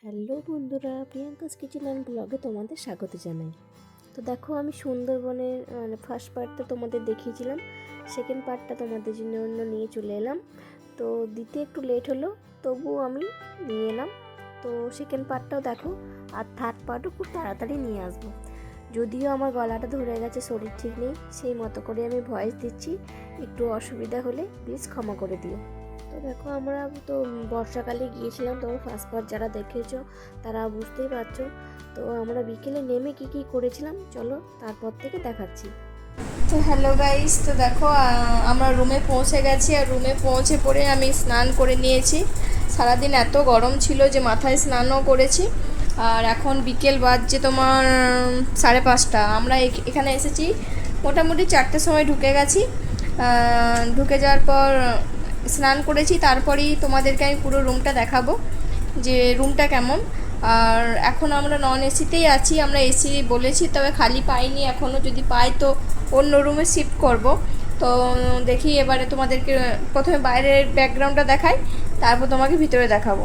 Hello বন্ধুরা, Priyanka's kitchen and ব্লগে তোমাদের স্বাগত জানাই। তো দেখো, আমি সুন্দরবনের ফার্স্ট পার্টটা তোমাদের দেখিয়েছিলাম, সেকেন্ড পার্টটা তোমাদের জন্য নিয়ে চলে এলাম। তো দিতে একটু লেট হলো, তবুও আমি নিয়ে এলাম। তো সেকেন্ড পার্টটাও দেখো, আর থার্ড পার্টও খুব তাড়াতাড়ি নিয়ে আসবো। যদিও আমার গলাটা ধরে গেছে, শরীর ঠিক নেই, সেই মতো করে আমি ভয়েস দিচ্ছি। একটু অসুবিধা হলে প্লিজ ক্ষমা করে দিও। তো দেখো, আমরা তো বর্ষাকালে গিয়েছিলাম, তোমরা ফার্স্ট পার্ট যারা দেখেছো তারা বুঝতেই পারছো। তো আমরা বিকেলে নেমে কি করেছিলাম চলো তারপর থেকে দেখাচ্ছি। তো হ্যালো গাইস, তো দেখো আমরা রুমে পৌঁছে গেছি। আর রুমে পৌঁছে পড়ে আমি স্নান করে নিয়েছি। সারাদিন এত গরম ছিল যে মাথায় স্নানও করেছি। আর এখন বিকেল বাজছে তোমার 5:30। আমরা এখানে এসেছি মোটামুটি 4টের সময় ঢুকে গেছি। ঢুকে যাওয়ার পর স্নান করেছি, তারপরেই তোমাদেরকে আমি পুরো রুমটা দেখাবো যে রুমটা কেমন। আর এখন আমরা নন এসিতেই আছি, আমরা এসি বলেছি তবে খালি পাইনি এখনও, যদি পাই তো অন্য রুমে শিফট করব। তো দেখি এবারে তোমাদেরকে প্রথমে বাইরের ব্যাকগ্রাউন্ডটা দেখাই, তারপর তোমাকে ভিতরে দেখাবো।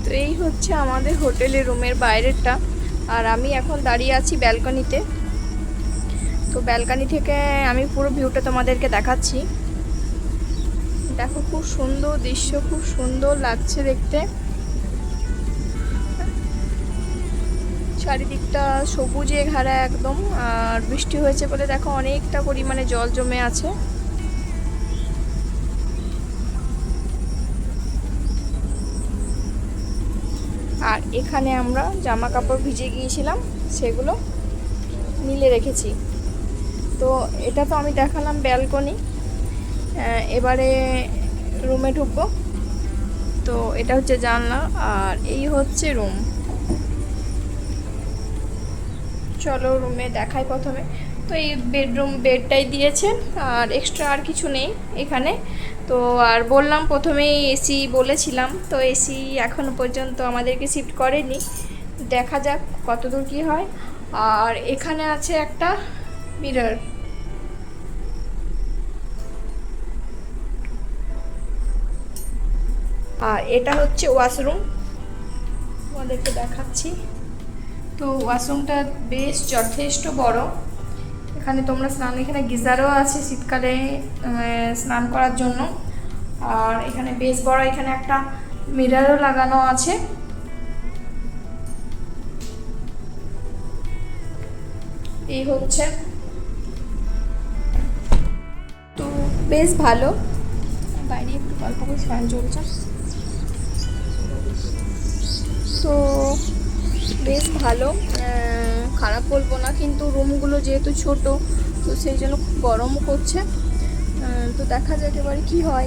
তো এই হচ্ছে আমাদের হোটেলের রুমের বাইরেরটা, আর আমি এখন দাঁড়িয়ে আছি ব্যালকনিতে। তো ব্যালকনি থেকে আমি পুরো ভিউটা তোমাদেরকে দেখাচ্ছি। দেখো, খুব সুন্দর দৃশ্য, খুব সুন্দর লাগছে দেখতে। চারিদিকটা সবুজে ঘেরা একদম, আর বৃষ্টি হয়েছে বলে দেখো অনেকটা পরিমাণে জল জমে আছে। আর এখানে আমরা জামা কাপড় ভিজে গিয়েছিলাম, সেগুলো মিলে রেখেছি। তো এটা তো আমি দেখালাম ব্যালকনি। এবারে রুমে ঢুকবো। তো এটা হচ্ছে জানলা, আর এই হচ্ছে রুম। চলো রুমে দেখাই প্রথমে। তো এই বেডটাই দিয়েছেন, আর এক্সট্রা আর কিছু নেই এখানে। তো আর বললাম প্রথমেই এসি বলেছিলাম, তো এসি এখনও পর্যন্ত আমাদেরকে শিফট করেনি, দেখা যাক কতদূর কী হয়। আর এখানে আছে একটা মিরর। আর এটা হচ্ছে ওয়াশরুম, তোমাদেরকে দেখাচ্ছি। তো ওয়াশরুমটা বেশ যথেষ্ট বড়। এখানে তোমরা এখানে গিজারও আছে শীতকালে স্নান করার জন্য। আর এখানে বেশ বড়, এখানে একটা মিররও লাগানো আছে। এই হচ্ছে, তো বেশ ভালো। বাইরে একটু অল্প করে ফ্যান চলছে, তো বেশ ভালো, খারাপ বলবো না। কিন্তু রুমগুলো যেহেতু ছোট, তো সেই জন্য খুব গরমও করছে। তো দেখা যাক এবারে কী হয়,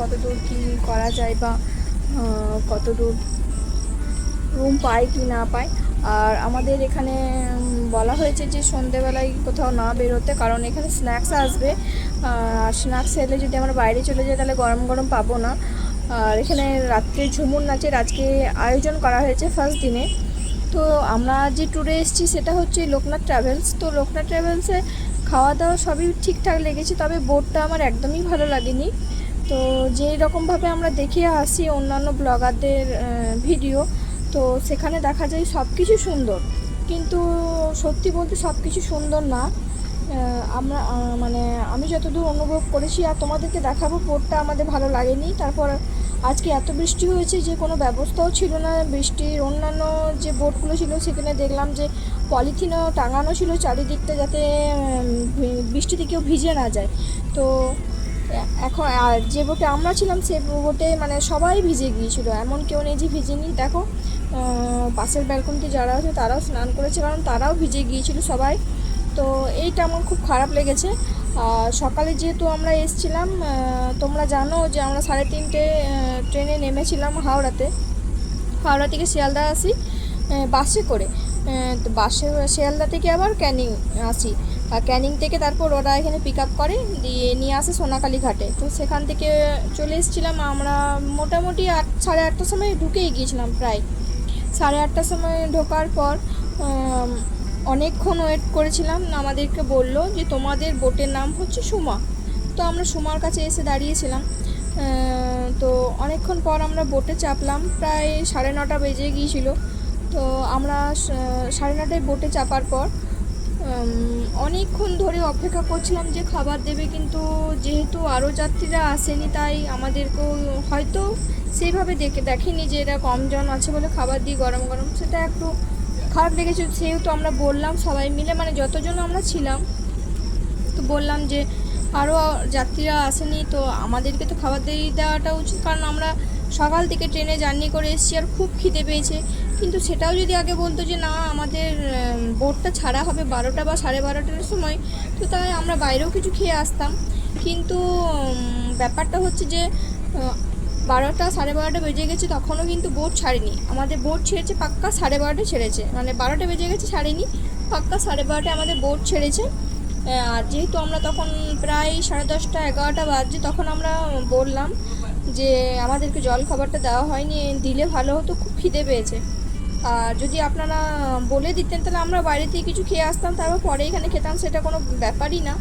কতদূর কী করা যায়, বা কতদূর রুম পাই কি না পাই। আর আমাদের এখানে বলা হয়েছে যে সন্ধেবেলায় কোথাও না বেরোতে, কারণ এখানে স্ন্যাক্স আসবে। আর স্ন্যাক্স এলে যদি আমরা বাইরে চলে যাই তাহলে গরম গরম পাবো না। আর এখানে রাত্রে ঝুমুর নাচের আজকে আয়োজন করা হয়েছে ফার্স্ট দিনে। তো আমরা যে ট্যুরে এসেছি সেটা হচ্ছে লোকনাথ ট্রাভেলস। তো লোকনাথ ট্রাভেলসে খাওয়া দাওয়া সবই ঠিকঠাক লেগেছে, তবে বোটটা আমার একদমই ভালো লাগেনি। তো যেই রকমভাবে আমরা দেখে আসি অন্যান্য ব্লগারদের ভিডিও, তো সেখানে দেখা যায় সব কিছু সুন্দর, কিন্তু সত্যি বলতে সব কিছু সুন্দর না। আমরা মানে আমি যতদূর অনুভব করেছি আর তোমাদেরকে দেখাবো, বোটটা আমাদের ভালো লাগেনি। তারপর আজকে এত বৃষ্টি হয়েছে যে কোনো ব্যবস্থাও ছিল না বৃষ্টির। অন্যান্য যে বোটগুলো ছিল সেখানে দেখলাম যে পলিথিনও টাঙানো ছিল চারিদিকটা, যাতে বৃষ্টিতে কেউ ভিজে না যায়। তো এখন আর যে বোটে আমরা ছিলাম সে বোটে মানে সবাই ভিজে গিয়েছিলো, এমন কেউ নেই যে ভিজেনি। দেখো পাশের ব্যালকনিতে যারা আছে তারাও স্নান করেছে, কারণ তারাও ভিজে গিয়েছিল সবাই। তো এইটা আমার খুব খারাপ লেগেছে। আর সকালে যেহেতু আমরা এসছিলাম, তোমরা জানো যে আমরা 3:30 ট্রেনে নেমেছিলাম হাওড়া থেকে শিয়ালদা আসি বাসে করে। তো বাসে শিয়ালদা থেকে আবার ক্যানিং আসি, আর ক্যানিং থেকে তারপর ওরা এখানে পিক আপ করে দিয়ে নিয়ে আসে সোনাখালি ঘাটে। তো সেখান থেকে চলে এসেছিলাম আমরা মোটামুটি 8-8:30টার সময় ঢুকেই গিয়েছিলাম। প্রায় 8:30টার সময় ঢোকার পর অনেকক্ষণ ওয়েট করেছিলাম। আমাদেরকে বললো যে তোমাদের বোটের নাম হচ্ছে সুমা। তো আমরা সুমার কাছে এসে দাঁড়িয়েছিলাম। তো অনেকক্ষণ পর আমরা বোটে চাপলাম, প্রায় 9:30 বেজে গিয়েছিল। তো আমরা 9:30টায় বোটে চাপার পর অনেকক্ষণ ধরে অপেক্ষা করছিলাম যে খাবার দেবে, কিন্তু যেহেতু আরও যাত্রীরা আসেনি তাই আমাদেরকেও হয়তো সেইভাবে দেখেনি যে এরা কম জন আছে বলে খাবার দিই গরম গরম, সেটা একটু খারাপ লেগেছে। সেহেতু আমরা বললাম সবাই মিলে, মানে যতজন আমরা ছিলাম, তো বললাম যে আরও যাত্রীরা আসেনি তো আমাদেরকে তো খাবার দিয়ে দেওয়াটা উচিত, কারণ আমরা সকাল থেকে ট্রেনে জার্নি করে এসেছি আর খুব খিদে পেয়েছে। কিন্তু সেটাও যদি আগে বলতো যে না আমাদের বোটটা ছাড়া হবে 12টা বা 12:30টার সময়, তো তাই আমরা বাইরেও কিছু খেয়ে আসতাম। কিন্তু ব্যাপারটা হচ্ছে যে 12টা 12:30 বেজে গেছে, তখনও কিন্তু বোট ছাড়েনি। আমাদের বোট ছেড়েছে পাক্কা 12:30টায় ছেড়েছে, মানে 12টা বেজে গেছে ছাড়েনি, পাক্কা 12:30টায় আমাদের বোট ছেড়েছে। আর যেহেতু আমরা তখন প্রায় 10:30 11টা বাজছে, তখন আমরা বললাম যে আমাদেরকে জল খাবারটা দেওয়া হয়নি, দিলে ভালো হতো, খুব খিদে পেয়েছে। আর যদি আপনারা বলে দিতেন তাহলে আমরা বাইরে থেকে কিছু খেয়ে আসতাম, তারপর পরে এখানে খেতাম, সেটা কোনো ব্যাপারই না।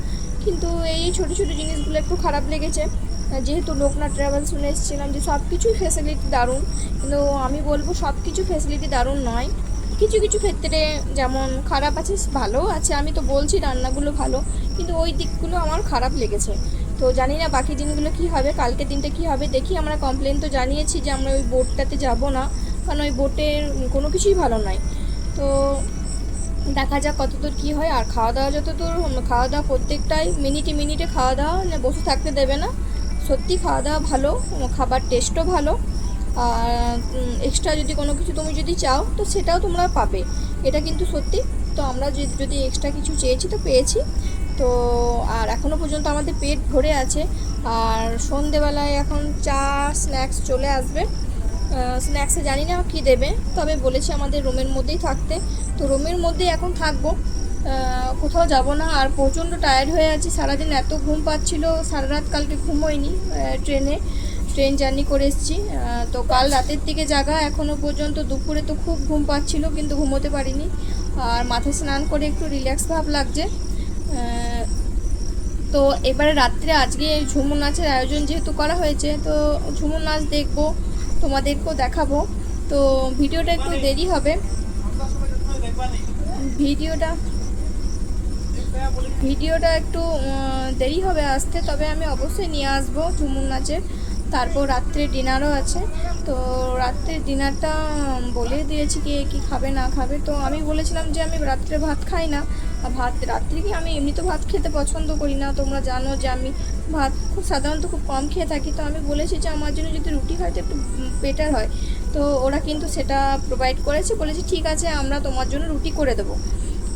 কিন্তু এই ছোটো ছোটো জিনিসগুলো একটু খারাপ লেগেছে। যেহেতু লোকনাথ ট্রাভেলস শুনে এসেছিলাম যে সব কিছুই ফ্যাসিলিটি দারুণ, কিন্তু আমি বলবো সব কিছু ফ্যাসিলিটি দারুণ নয়। কিছু কিছু ক্ষেত্রে যেমন খারাপ আছে, ভালোও আছে। আমি তো বলছি রান্নাগুলো ভালো, কিন্তু ওই দিকগুলো আমার খারাপ লেগেছে। তো জানি না বাকি দিনগুলো কী হবে, কালকের দিনটা কী হবে দেখি। আমরা কমপ্লেন তো জানিয়েছি যে আমরা ওই বোটটাতে যাব না, কারণ ওই বোটের কোনো কিছুই ভালো নয়। তো দেখা যাক কতদূর কী হয়। আর খাওয়া দাওয়া যতদূর, খাওয়া দাওয়া প্রত্যেকটাই মিনিটে মিনিটে খাওয়া দাওয়া, না বসে থাকতে দেবে না। সত্যি খাওয়া দাওয়া ভালো, খাবার টেস্টও ভালো। আর এক্সট্রা যদি কোনো কিছু তুমি যদি চাও তো সেটাও তোমরা পাবে, এটা কিন্তু সত্যি। তো আমরা যদি এক্সট্রা কিছু চেয়েছি তো পেয়েছি। তো আর এখনও পর্যন্ত আমাদের পেট ভরে আছে। আর সন্ধেবেলায় এখন চা স্ন্যাক্স চলে আসবে। স্ন্যাক্সে জানি না কী দেবে, তবে বলেছি আমাদের রুমের মধ্যেই থাকতে, তো রুমের মধ্যেই এখন থাকবো, কোথাও যাব না। আর প্রচণ্ড টায়ার্ড হয়ে আছি, সারাদিন এত ঘুম পাচ্ছিল, সারা রাত কালকে ঘুম হয়নি। ট্রেন জার্নি করে এসেছি, তো কাল রাতের দিকে জাগা, এখনও পর্যন্ত দুপুরে তো খুব ঘুম পাচ্ছিল কিন্তু ঘুমোতে পারিনি। আর মাথায় স্নান করে একটু রিল্যাক্স ভাব লাগছে। তো এবারে রাত্রে আজকে ঝুমুর নাচের আয়োজন যেহেতু করা হয়েছে, তো ঝুমুর নাচ দেখবো, তোমাদেরকেও দেখাবো। তো ভিডিওটা একটু দেরি হবে, ভিডিওটা একটু দেরি হবে আসতে, তবে আমি অবশ্যই নিয়ে আসবো ঝুমুর নাচের। তারপর রাত্রে ডিনারও আছে, তো রাত্রের ডিনারটা বলে দিয়েছি কে কী খাবে না খাবে। তো আমি বলেছিলাম যে আমি রাত্রে ভাত খাই না, রাত্রে কি আমি এমনি তো ভাত খেতে পছন্দ করি না, তোমরা জানো যে আমি ভাত খুব সাধারণত খুব কম খেয়ে থাকি। তো আমি বলেছি যে আমার জন্য যদি রুটি হয় তো একটু বেটার হয়। তো ওরা কিন্তু সেটা প্রোভাইড করেছে, বলেছে ঠিক আছে আমরা তোমার জন্য রুটি করে দেবো।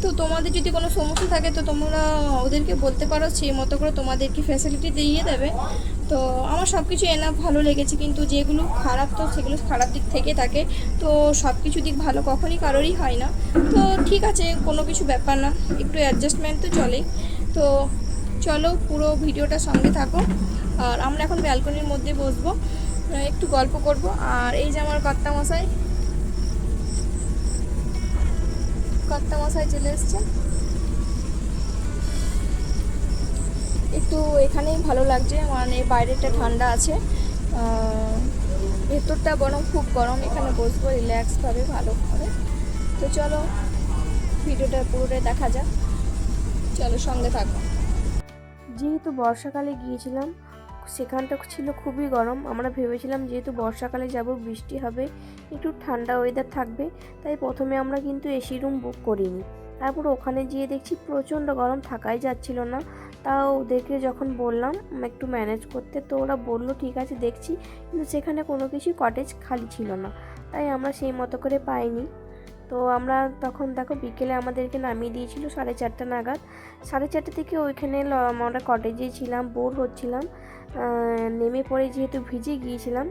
তো তোমাদের যদি কোনো সমস্যা থাকে তো তোমরা ওদেরকে বলতে পারো, সেই মতো করে তোমাদেরকে ফ্যাসিলিটি দিয়ে দেবে। তো আমার সব কিছু এনাফ ভালো লেগেছে, কিন্তু যেগুলো খারাপ তো সেগুলো খারাপ দিক থেকে থাকে। তো সব কিছু দিক ভালো কখনই কারোরই হয় না। তো ঠিক আছে, কোনো কিছু ব্যাপার না, একটু অ্যাডজাস্টমেন্ট তো চলেই। তো চলো পুরো ভিডিওটা সঙ্গে থাকো। আর আমরা এখন ব্যালকনির মধ্যে বসবো, একটু গল্প করব। আর এই যে আমার কর্তামশাই চলে এসছে, একটু এখানেই ভালো লাগছে, মানে বাইরেটা ঠান্ডা আছে, ভেতরটা বরং খুব গরম। এখানে বসবো রিল্যাক্সভাবে ভালো করে। তো চলো ভিডিওটা পুরোটাই দেখা যাক, চলো সঙ্গে থাকো। যেহেতু বর্ষাকালে গিয়েছিলাম, সেখানটা ছিল খুবই গরম। আমরা ভেবেছিলাম যেহেতু বর্ষাকালে যাব বৃষ্টি হবে, একটু ঠান্ডা ওয়েদার থাকবে, তাই প্রথমে আমরা কিন্তু এসি রুম বুক করিনি। তারপর ওখানে গিয়ে দেখছি প্রচণ্ড গরম, থাকাই যাচ্ছিল না। তাও ওদেরকে যখন বললাম একটু ম্যানেজ করতে, তো ওরা বললো ঠিক আছে দেখছি, কিন্তু সেখানে কোনো কিছু কটেজ খালি ছিল না, তাই আমরা সেই মতো করে পাইনি। তো আমরা তখন দেখো বিকেলে আমাদেরকে নামিয়ে দিয়েছিল 4:30 নাগাদ। 4:30 থেকে ওইখানে আমরা কটেজে ছিলাম, বোর হচ্ছিলাম। নেমে পড়ে যেহেতু ভিজে গিয়েছিলাম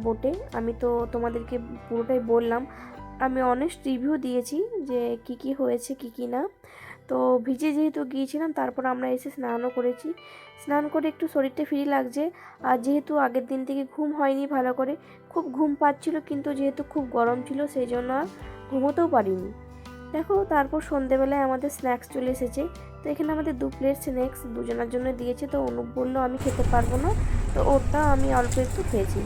বোটে, আমি তো তোমাদেরকে পুরোটাই বললাম, আমি অনেস্ট রিভিউ দিয়েছি যে কি হয়েছে কি না। তো ভিজে যেহেতু গিয়েছিলাম, তারপর আমরা এসে স্নানও করেছি। স্নান করে একটু শরীরটা ফ্রি লাগছে। আর যেহেতু আগের দিন থেকে ঘুম হয়নি ভালো করে, খুব ঘুম পাচ্ছিল, কিন্তু যেহেতু খুব গরম ছিল সেই জন্য আর ঘুমোতেও পারিনি। দেখো তারপর সন্ধেবেলায় আমাদের স্ন্যাক্স চলে এসেছে। তো এখানে আমাদের 2 প্লেট স্ন্যাক্স দুজনের জন্য দিয়েছে। তো অনুপ বললো আমি খেতে পারবো না, তো ওটা আমি অল্প একটু খেয়েছি।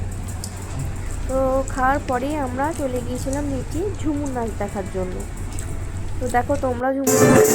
তো খাওয়ার পরেই আমরা চলে গিয়েছিলাম নিচে ঝুমুর নাচ দেখার জন্য। তো দেখো তোমরা ঝুমুর নাচ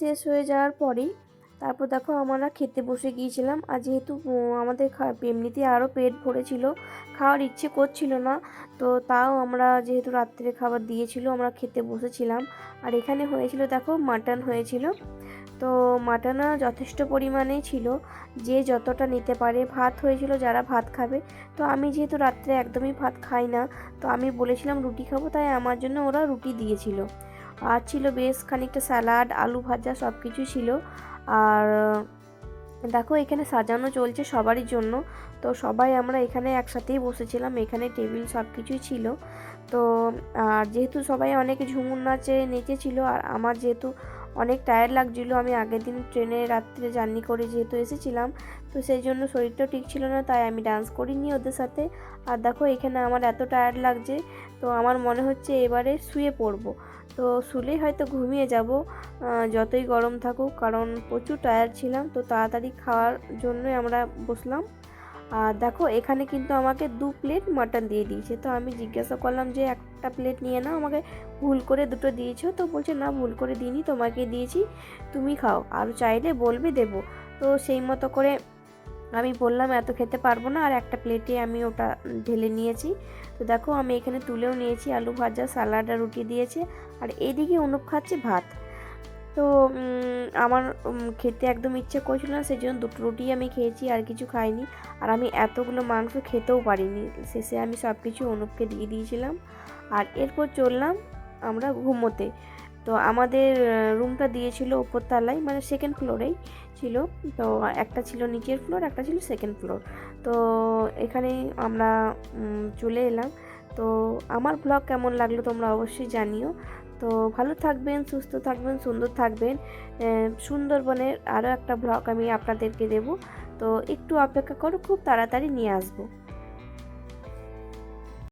শেষ হয়ে যাওয়ার পরেই তারপর দেখো আমরা খেতে বসে গিয়েছিলাম। আর যেহেতু আমাদের এমনিতেই আরও পেট ভরেছিল, খাওয়ার ইচ্ছে করছিল না, তো তাও আমরা যেহেতু রাত্রে খাবার দিয়েছিল আমরা খেতে বসেছিলাম। আর এখানে হয়েছিল দেখো মাটন হয়েছিল। তো মাটনও যথেষ্ট পরিমাণে ছিল, যে যতটা নিতে পারে। ভাত হয়েছিল যারা ভাত খাবে, তো আমি যেহেতু রাত্রে একদমই ভাত খাই না, তো আমি বলেছিলাম রুটি খাবো, তাই আমার জন্য ওরা রুটি দিয়েছিল। আর ছিল বেশ খানিকটা স্যালাড, আলু ভাজা, সব কিছু ছিল। আর দেখো এখানে সাজানো চলছে সবারই জন্য। তো সবাই আমরা এখানে একসাথেই বসেছিলাম, এখানে টেবিল সব কিছুই ছিল। তো আর যেহেতু সবাই অনেক ঝুমুর নাচে নেচেছিল, আর আমার যেহেতু অনেক টায়ার্ড লাগছিলো, আমি আগের দিন ট্রেনে রাত্রে জার্নি করে যেহেতু এসেছিলাম, তো সেই জন্য শরীরটাও ঠিক ছিল না, তাই আমি ডান্স করিনি ওদের সাথে। আর দেখো এখানে আমার এত টায়ার্ড লাগছে, তো আমার মনে হচ্ছে এবারে শুয়ে পড়বো। তো শুলেই হয়তো ঘুমিয়ে যাব, যতই গরম থাকুক, কারণ প্রচুর টায়ার্ড ছিলাম। তো তাড়াতাড়ি খাওয়ার জন্যই আমরা বসলাম। আর দেখো এখানে কিন্তু আমাকে 2 প্লেট মাটন দিয়ে দিয়েছে। তো আমি জিজ্ঞাসা করলাম যে একটা প্লেট নিয়ে নাও, আমাকে ভুল করে 2টো দিয়েছো। তো বলছে না, ভুল করে দিইনি, তোমাকে দিয়েছি, তুমি খাও, আর চাইলে বলবে দেবো। তো সেই মতো করে আমি বললাম এত খেতে পারবো না, আর একটা প্লেটে আমি ওটা ঢেলে নিয়েছি। তো দেখো আমি এখানে তুলেও নিয়েছি, আলু ভাজা, স্যালাড আর রুটি দিয়েছে। আর এদিকে অনুপ খাচ্ছে ভাত। তো আমার খেতে একদম ইচ্ছে করছিল না, সেই জন্য 2টো রুটি আমি খেয়েছি, আর কিছু খাইনি। আর আমি এতগুলো মাংস খেতেও পারিনি, শেষে আমি সব কিছু অনুপকে দিয়ে দিয়েছিলাম। আর এরপর চললাম আমরা ঘুমোতে। তো আমাদের রুমটা দিয়েছিল উপরতলায়, মানে 2nd ফ্লোরেই ছিল। তো একটা ছিল নিচের ফ্লোর, একটা ছিল 2nd ফ্লোর। তো এখানে আমরা চলে এলাম। তো আমার ব্লগ কেমন লাগলো তোমরা অবশ্যই জানিও। তো ভালো থাকবেন, সুস্থ থাকবেন, সুন্দর থাকবেন। সুন্দরবনের আরও একটা ব্লগ আমি আপনাদেরকে দেব। তো একটু অপেক্ষা করো, খুব তাড়াতাড়ি নিয়ে আসবো।